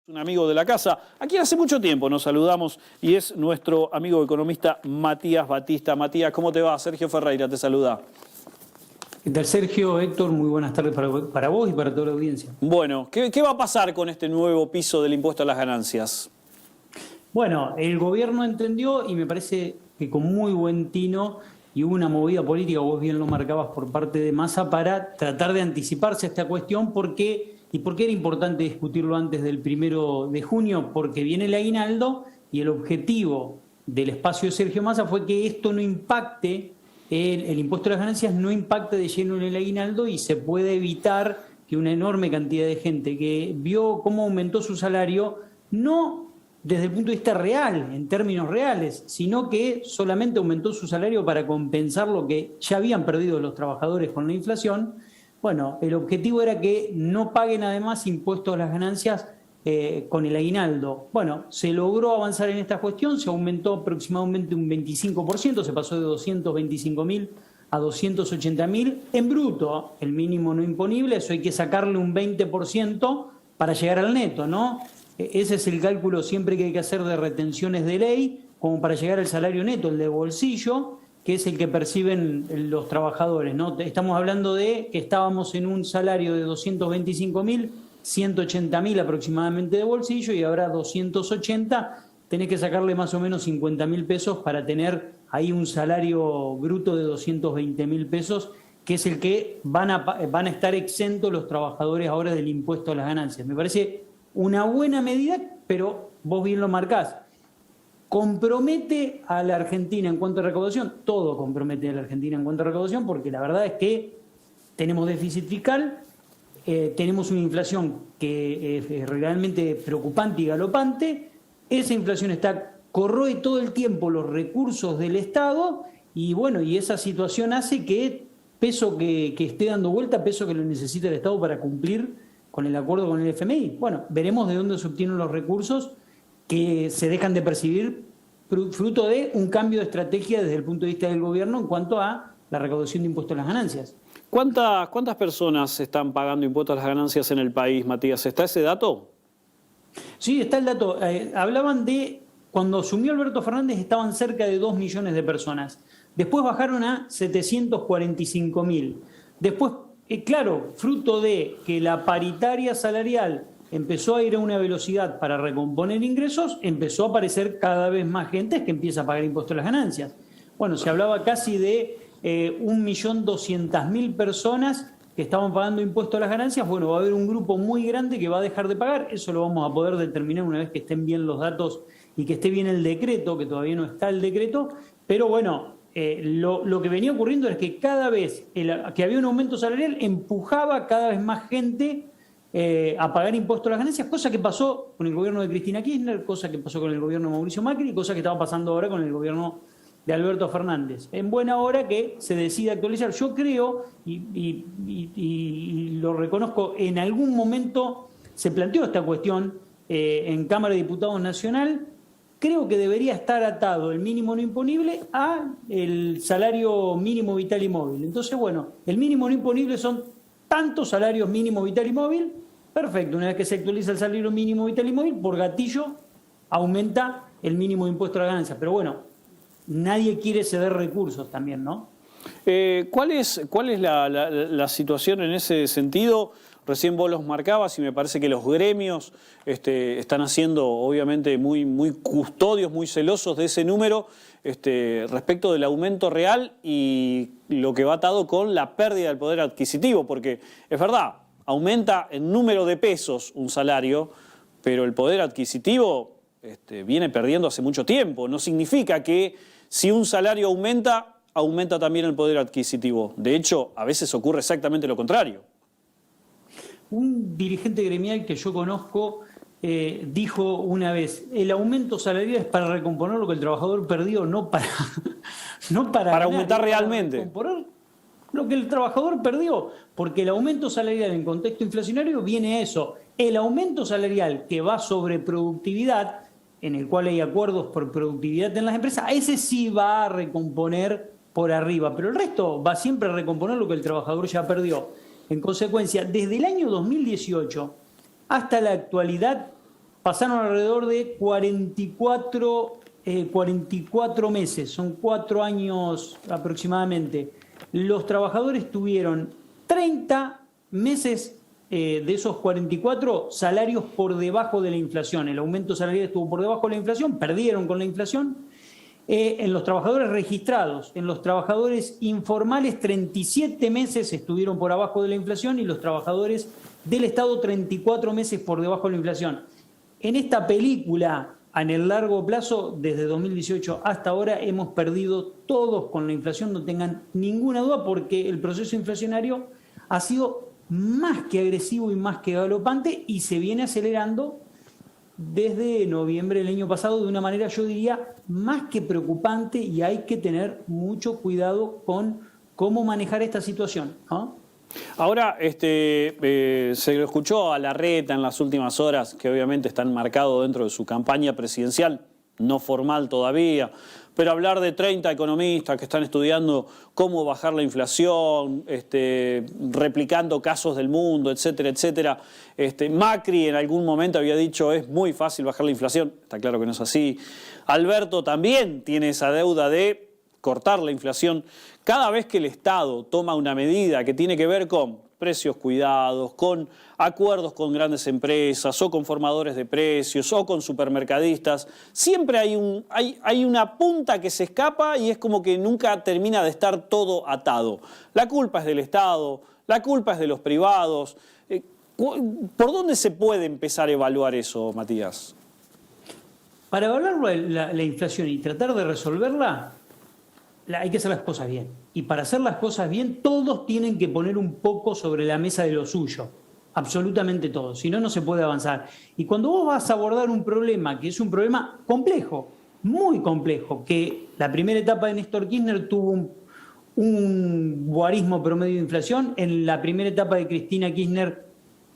Un amigo de la casa, a quien hace mucho tiempo nos saludamos y es nuestro amigo economista Matías Batista. Matías, ¿cómo te va? Sergio Ferreira te saluda. ¿Qué tal, Sergio? Héctor, muy buenas tardes para vos y para toda la audiencia. Bueno, ¿qué va a pasar con este nuevo piso del impuesto a las ganancias? Bueno, el gobierno entendió y me parece que con muy buen tino y hubo una movida política, vos bien lo marcabas, por parte de Massa para tratar de anticiparse a esta cuestión. ¿Por qué era importante discutirlo antes del 1 de junio? Porque viene el aguinaldo y el objetivo del espacio de Sergio Massa fue que esto no impacte, el impuesto a las ganancias no impacte de lleno en el aguinaldo y se puede evitar que una enorme cantidad de gente que vio cómo aumentó su salario, no desde el punto de vista real, en términos reales, sino que solamente aumentó su salario para compensar lo que ya habían perdido los trabajadores con la inflación. Bueno, el objetivo era que no paguen además impuestos a las ganancias con el aguinaldo. Bueno, se logró avanzar en esta cuestión, se aumentó aproximadamente un 25%, se pasó de 225.000 a 280.000 en bruto, el mínimo no imponible, eso hay que sacarle un 20% para llegar al neto, ¿no? Ese es el cálculo siempre que hay que hacer de retenciones de ley, como para llegar al salario neto, el de bolsillo, que es el que perciben los trabajadores, ¿no? Estamos hablando de que estábamos en un salario de 225.000, 180.000 aproximadamente de bolsillo y ahora 280, tenés que sacarle más o menos 50.000 pesos para tener ahí un salario bruto de 220.000 pesos, que es el que van a estar exentos los trabajadores ahora del impuesto a las ganancias. Me parece una buena medida, pero vos bien lo marcás. ¿Compromete a la Argentina en cuanto a recaudación? Todo compromete a la Argentina en cuanto a recaudación, porque la verdad es que tenemos déficit fiscal, tenemos una inflación que es realmente preocupante y galopante. Esa inflación corroe todo el tiempo los recursos del Estado y bueno, y esa situación hace que peso que esté dando vuelta, peso que lo necesita el Estado para cumplir con el acuerdo con el FMI. Bueno, veremos de dónde se obtienen los recursos que se dejan de percibir fruto de un cambio de estrategia desde el punto de vista del gobierno en cuanto a la recaudación de impuestos a las ganancias. ¿Cuántas personas están pagando impuestos a las ganancias en el país, Matías? ¿Está ese dato? Sí, está el dato. Hablaban de, cuando asumió Alberto Fernández estaban cerca de 2 millones de personas. Después bajaron a 745.000. Después, claro, fruto de que la paritaria salarial empezó a ir a una velocidad para recomponer ingresos, empezó a aparecer cada vez más gente que empieza a pagar impuestos a las ganancias. Bueno, se hablaba casi de 1.200.000 personas que estaban pagando impuestos a las ganancias. Bueno, va a haber un grupo muy grande que va a dejar de pagar. Eso lo vamos a poder determinar una vez que estén bien los datos y que esté bien el decreto, que todavía no está el decreto. Pero bueno, lo que venía ocurriendo es que cada vez que había un aumento salarial empujaba cada vez más gente a pagar impuestos a las ganancias, cosa que pasó con el gobierno de Cristina Kirchner, cosa que pasó con el gobierno de Mauricio Macri, cosa que estaba pasando ahora con el gobierno de Alberto Fernández. En buena hora que se decide actualizar. Yo creo, y lo reconozco, en algún momento se planteó esta cuestión en Cámara de Diputados Nacional. Creo que debería estar atado el mínimo no imponible a el salario mínimo vital y móvil. Entonces, bueno, el mínimo no imponible son tantos salarios mínimo vital y móvil. Perfecto, una vez que se actualiza el salario mínimo vital y móvil, por gatillo aumenta el mínimo de impuesto a la ganancia. Pero bueno, nadie quiere ceder recursos también, ¿no? ¿Cuál es la situación en ese sentido? Recién vos los marcabas y me parece que los gremios están haciendo, obviamente, muy custodios, muy celosos de ese número respecto del aumento real y lo que va atado con la pérdida del poder adquisitivo, porque es verdad, aumenta en número de pesos un salario, pero el poder adquisitivo viene perdiendo hace mucho tiempo. No significa que si un salario aumenta también el poder adquisitivo. De hecho, a veces ocurre exactamente lo contrario. Un dirigente gremial que yo conozco dijo una vez, el aumento salarial es para recomponer lo que el trabajador perdió, no para ganar, aumentar realmente. Para recomponer lo que el trabajador perdió, porque el aumento salarial en contexto inflacionario viene a eso. El aumento salarial que va sobre productividad, en el cual hay acuerdos por productividad en las empresas, ese sí va a recomponer por arriba, pero el resto va siempre a recomponer lo que el trabajador ya perdió. En consecuencia, desde el año 2018 hasta la actualidad, pasaron alrededor de 44 meses, son 4 años aproximadamente. Los trabajadores tuvieron 30 meses de esos 44 salarios por debajo de la inflación. El aumento salarial estuvo por debajo de la inflación, perdieron con la inflación. En los trabajadores registrados, en los trabajadores informales, 37 meses estuvieron por abajo de la inflación y los trabajadores del Estado 34 meses por debajo de la inflación. En esta película, en el largo plazo, desde 2018 hasta ahora, hemos perdido todos con la inflación, no tengan ninguna duda, porque el proceso inflacionario ha sido más que agresivo y más que galopante y se viene acelerando desde noviembre del año pasado de una manera, yo diría, más que preocupante, y hay que tener mucho cuidado con cómo manejar esta situación, ¿no? Ahora, se lo escuchó a Larreta en las últimas horas, que obviamente está enmarcado dentro de su campaña presidencial, no formal todavía, pero hablar de 30 economistas que están estudiando cómo bajar la inflación, replicando casos del mundo, etcétera, etcétera. Macri en algún momento había dicho es muy fácil bajar la inflación, está claro que no es así. Alberto también tiene esa deuda de cortar la inflación. Cada vez que el Estado toma una medida que tiene que ver con precios cuidados, con acuerdos con grandes empresas o con formadores de precios o con supermercadistas, siempre hay una punta que se escapa y es como que nunca termina de estar todo atado. La culpa es del Estado, la culpa es de los privados. ¿Por dónde se puede empezar a evaluar eso, Matías? Para evaluar la inflación y tratar de resolverla, hay que hacer las cosas bien. Y para hacer las cosas bien, todos tienen que poner un poco sobre la mesa de lo suyo. Absolutamente todos. Si no, no se puede avanzar. Y cuando vos vas a abordar un problema, que es un problema complejo, muy complejo, que la primera etapa de Néstor Kirchner tuvo un guarismo promedio de inflación, en la primera etapa de Cristina Kirchner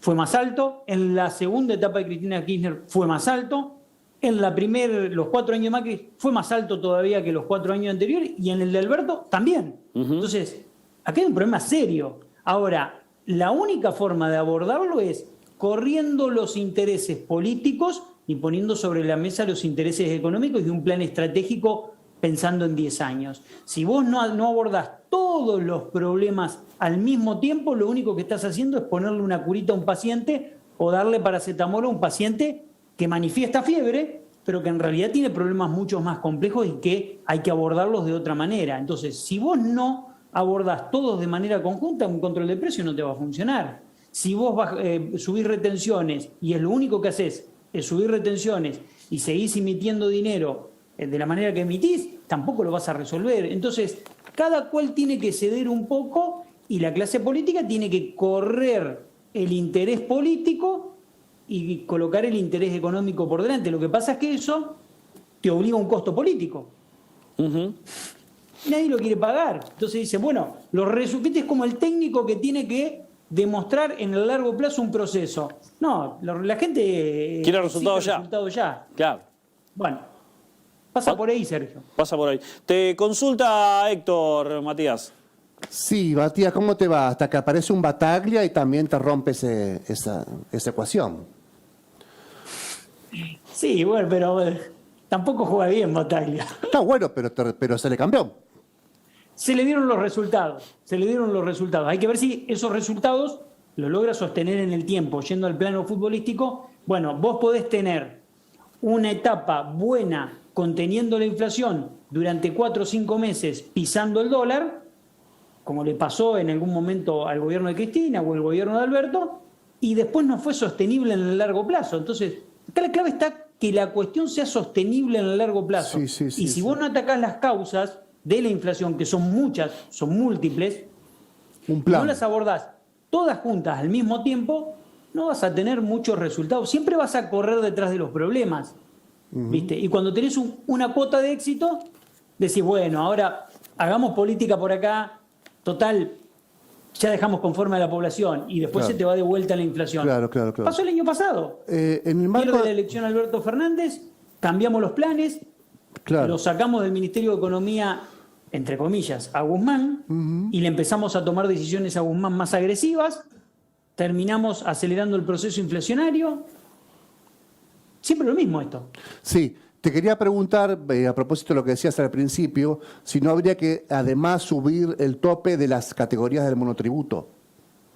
fue más alto, en la segunda etapa de Cristina Kirchner fue más alto, en los 4 años de Macri fue más alto todavía que los 4 años anteriores, y en el de Alberto también. Entonces, aquí hay un problema serio. Ahora, la única forma de abordarlo es corriendo los intereses políticos y poniendo sobre la mesa los intereses económicos y un plan estratégico pensando en 10 años. Si vos no abordás todos los problemas al mismo tiempo, lo único que estás haciendo es ponerle una curita a un paciente o darle paracetamol a un paciente que manifiesta fiebre, pero que en realidad tiene problemas mucho más complejos y que hay que abordarlos de otra manera. Entonces, si vos no abordás todos de manera conjunta, un control de precios no te va a funcionar. Si vos subís retenciones y es lo único que haces, es subir retenciones y seguís emitiendo dinero de la manera que emitís, tampoco lo vas a resolver. Entonces, cada cual tiene que ceder un poco y la clase política tiene que correr el interés político y colocar el interés económico por delante. Lo que pasa es que eso te obliga a un costo político. Nadie lo quiere pagar. Entonces dice, bueno, es como el técnico que tiene que demostrar en el largo plazo un proceso. No, la gente quiere resultados ya. Claro. Bueno, pasa por ahí, Sergio. Pasa por ahí. Te consulta Héctor, Matías. Sí, Matías, ¿cómo te va? Hasta que aparece un Bataglia y también te rompe esa ecuación. Sí, bueno, pero tampoco juega bien Bataglia. Está bueno, pero se le cambió. Se le dieron los resultados. Hay que ver si esos resultados los logra sostener en el tiempo. Yendo al plano futbolístico, bueno, vos podés tener una etapa buena conteniendo la inflación durante 4 o 5 meses pisando el dólar, como le pasó en algún momento al gobierno de Cristina o el gobierno de Alberto, y después no fue sostenible en el largo plazo. Entonces, acá la clave está que la cuestión sea sostenible en el largo plazo. Y si vos no atacás las causas de la inflación, que son muchas, son múltiples, no las abordás todas juntas al mismo tiempo, no vas a tener muchos resultados. Siempre vas a correr detrás de los problemas. ¿Viste? Y cuando tenés una cuota de éxito, decís, bueno, ahora hagamos política por acá, total, ya dejamos conforme a la población y después se te va de vuelta la inflación. Claro. Pasó el año pasado. En el marco Pierde la elección Alberto Fernández, cambiamos los planes, lo sacamos del Ministerio de Economía, entre comillas, a Guzmán, y le empezamos a tomar decisiones a Guzmán más agresivas, terminamos acelerando el proceso inflacionario, siempre lo mismo esto. Sí, te quería preguntar, a propósito de lo que decías al principio, si no habría que además subir el tope de las categorías del monotributo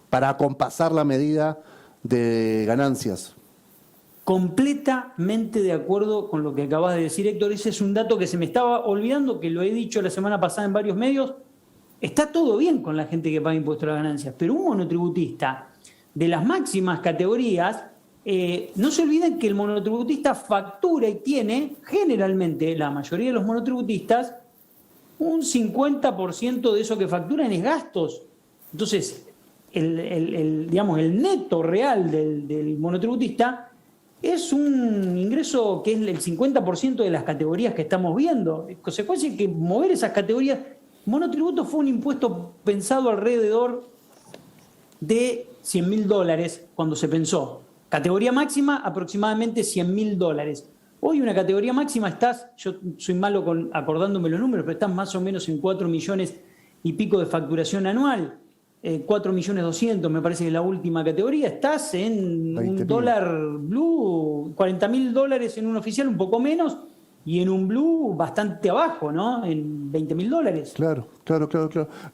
para acompasar la medida de ganancias. Completamente de acuerdo con lo que acabas de decir, Héctor. Ese es un dato que se me estaba olvidando, que lo he dicho la semana pasada en varios medios. Está todo bien con la gente que paga impuesto a las ganancias, pero un monotributista de las máximas categorías, no se olviden que el monotributista factura y tiene, generalmente, la mayoría de los monotributistas, un 50% de eso que facturan es gastos. Entonces, digamos, el neto real del monotributista es un ingreso que es el 50% de las categorías que estamos viendo. En consecuencia, que mover esas categorías... Monotributo fue un impuesto pensado alrededor de $100.000 cuando se pensó. Categoría máxima, aproximadamente $100.000. Hoy una categoría máxima yo soy malo acordándome los números, pero estás más o menos en 4 millones y pico de facturación anual. 4.200.000, me parece que es la última categoría. Estás en un dólar blue, $40.000 en un oficial, un poco menos, y en un blue bastante abajo, ¿no? En $20.000. Claro.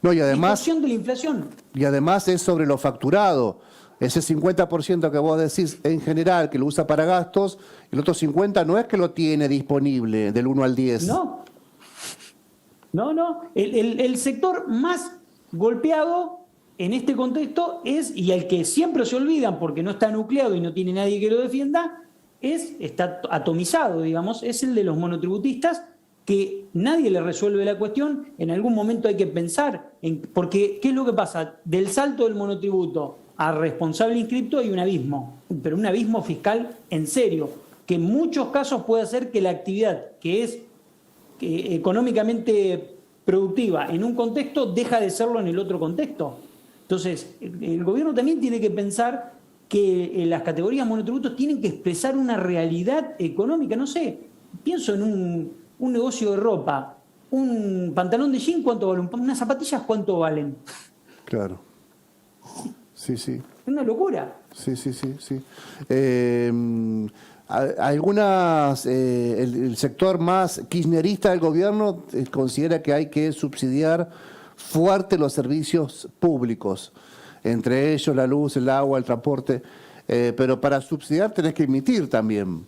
No, y además, inflación de la inflación. Y además es sobre lo facturado. Ese 50% que vos decís en general, que lo usa para gastos, el otro 50% no es que lo tiene disponible del 1 al 10. No. El sector más golpeado en este contexto es, y al que siempre se olvidan porque no está nucleado y no tiene nadie que lo defienda, está atomizado, digamos, es el de los monotributistas, que nadie le resuelve la cuestión. En algún momento hay que pensar, porque ¿qué es lo que pasa? Del salto del monotributo a responsable inscripto hay un abismo, pero un abismo fiscal en serio, que en muchos casos puede hacer que la actividad que es económicamente productiva en un contexto deja de serlo en el otro contexto. Entonces, el gobierno también tiene que pensar que las categorías monotributos tienen que expresar una realidad económica. No sé, pienso en un negocio de ropa, un pantalón de jean, ¿cuánto vale? Unas zapatillas, ¿cuánto valen? Claro. Sí. Es una locura. Sí. El sector más kirchnerista del gobierno considera que hay que subsidiar fuerte los servicios públicos, entre ellos la luz, el agua, el transporte, pero para subsidiar tenés que emitir también.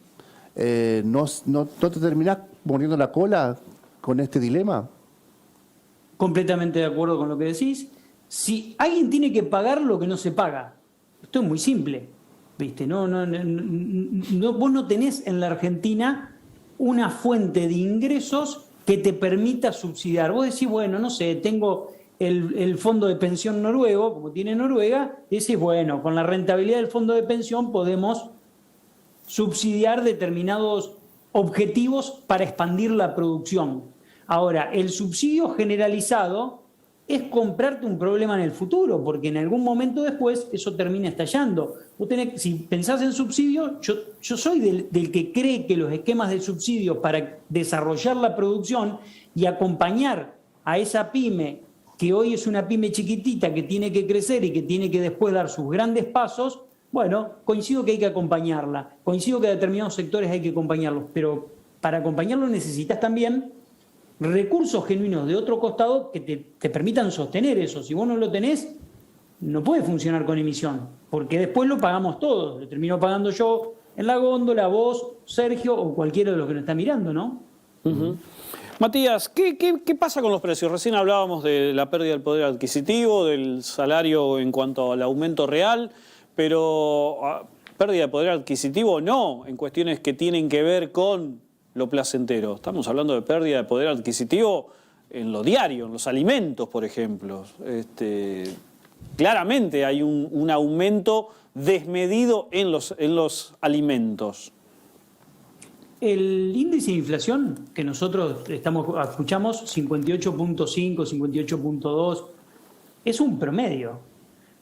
¿No te terminás poniendo la cola con este dilema? Completamente de acuerdo con lo que decís. Si alguien tiene que pagar lo que no se paga, esto es muy simple, ¿viste? Vos no tenés en la Argentina una fuente de ingresos que te permita subsidiar. Vos decís, bueno, no sé, tengo el fondo de pensión noruego, como tiene Noruega, y decís, bueno, con la rentabilidad del fondo de pensión podemos subsidiar determinados objetivos para expandir la producción. Ahora, el subsidio generalizado es comprarte un problema en el futuro, porque en algún momento después eso termina estallando. Si pensás en subsidio, yo soy del que cree que los esquemas de subsidio para desarrollar la producción y acompañar a esa pyme, que hoy es una pyme chiquitita que tiene que crecer y que tiene que después dar sus grandes pasos, bueno, coincido que hay que acompañarla, coincido que a determinados sectores hay que acompañarlos, pero para acompañarlos necesitas también recursos genuinos de otro costado que te permitan sostener eso. Si vos no lo tenés, no puede funcionar con emisión, porque después lo pagamos todos. Lo termino pagando yo en la góndola, vos, Sergio o cualquiera de los que nos está mirando, ¿no? Uh-huh. Matías, ¿qué pasa con los precios? Recién hablábamos de la pérdida del poder adquisitivo, del salario en cuanto al aumento real, pero pérdida de poder adquisitivo no, en cuestiones que tienen que ver con lo placentero. Estamos hablando de pérdida de poder adquisitivo en lo diario, en los alimentos, por ejemplo. Claramente hay un aumento desmedido en los alimentos. El índice de inflación que nosotros escuchamos, 58.5, 58.2, es un promedio.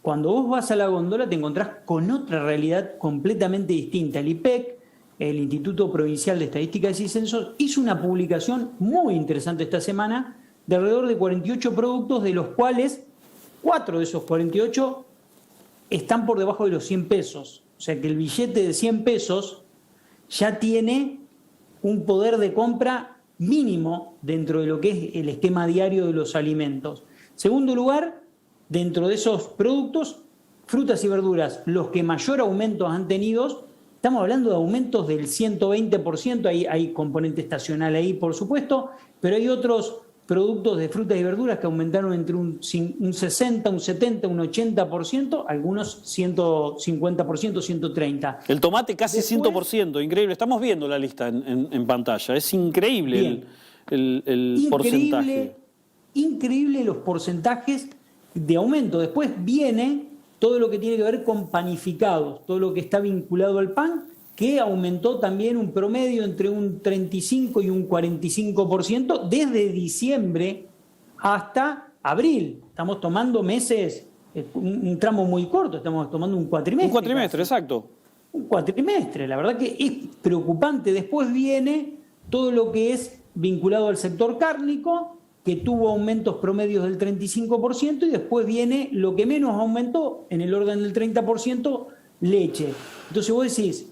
Cuando vos vas a la góndola te encontrás con otra realidad completamente distinta. El IPEC, el Instituto Provincial de Estadísticas y Censos, hizo una publicación muy interesante esta semana de alrededor de 48 productos, de los cuales 4 de esos 48 están por debajo de los 100 pesos. O sea que el billete de 100 pesos ya tiene un poder de compra mínimo dentro de lo que es el esquema diario de los alimentos. Segundo lugar, dentro de esos productos, frutas y verduras, los que mayor aumento han tenido, estamos hablando de aumentos del 120%, hay componente estacional ahí, por supuesto, pero hay otros productos de frutas y verduras que aumentaron entre un 60, un 70, un 80%, algunos 150%, 130%. El tomate casi 100%, increíble. Estamos viendo la lista en pantalla. Es increíble el porcentaje. Increíble los porcentajes de aumento. Después viene todo lo que tiene que ver con panificados, todo lo que está vinculado al pan, que aumentó también un promedio entre un 35 y un 45% desde diciembre hasta abril. Estamos tomando meses, un tramo muy corto, estamos tomando un cuatrimestre. Un cuatrimestre, casi. Exacto. Un cuatrimestre, la verdad que es preocupante. Después viene todo lo que es vinculado al sector cárnico, que tuvo aumentos promedios del 35%, y después viene lo que menos aumentó, en el orden del 30%, leche. Entonces vos decís,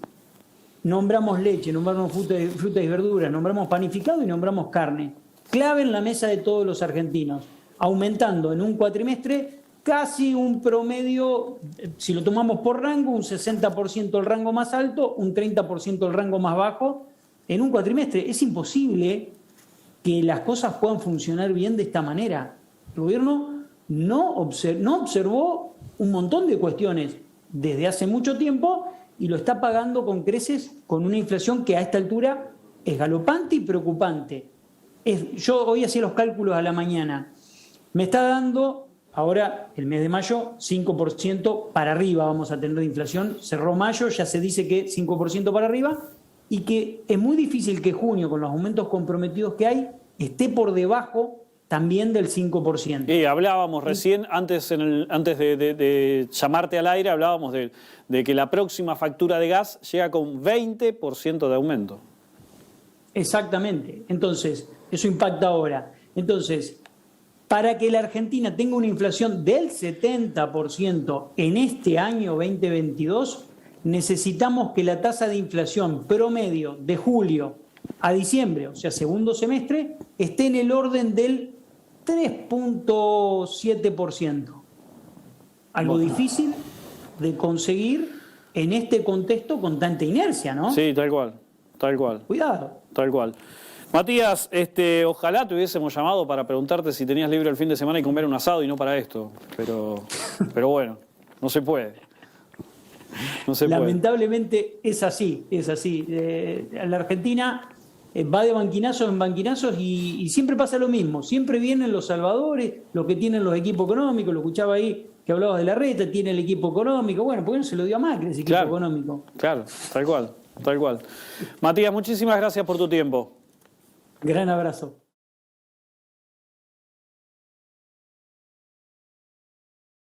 nombramos leche, nombramos frutas y verduras, nombramos panificado y nombramos carne. Clave en la mesa de todos los argentinos, aumentando en un cuatrimestre casi un promedio, si lo tomamos por rango, un 60% el rango más alto, un 30% el rango más bajo, en un cuatrimestre. Es imposible que las cosas puedan funcionar bien de esta manera. El gobierno no observó un montón de cuestiones desde hace mucho tiempo y lo está pagando con creces, con una inflación que a esta altura es galopante y preocupante. Yo hoy hacía los cálculos a la mañana. Me está dando, ahora el mes de mayo, 5% para arriba vamos a tener de inflación. Cerró mayo, ya se dice que 5% para arriba, y que es muy difícil que junio, con los aumentos comprometidos que hay, esté por debajo también del 5%. Hablábamos recién, antes de llamarte al aire, hablábamos de que la próxima factura de gas llega con 20% de aumento. Exactamente. Entonces, eso impacta ahora. Entonces, para que la Argentina tenga una inflación del 70% en este año 2022, necesitamos que la tasa de inflación promedio de julio a diciembre, o sea, segundo semestre, esté en el orden del 3.7%. Algo difícil de conseguir en este contexto con tanta inercia, ¿no? Sí, tal cual, tal cual. Cuidado. Tal cual. Matías, ojalá te hubiésemos llamado para preguntarte si tenías libre el fin de semana y comer un asado y no para esto. Pero bueno, no se puede. No se Lamentablemente es así, es así. La Argentina va de banquinazos en banquinazos y siempre pasa lo mismo. Siempre vienen los salvadores, los que tienen los equipos económicos. Lo escuchaba ahí que hablabas de la reta, tiene el equipo económico. Bueno, ¿por qué no se lo dio a Macri ese equipo económico? Claro, tal cual, tal cual. Matías, muchísimas gracias por tu tiempo. Gran abrazo.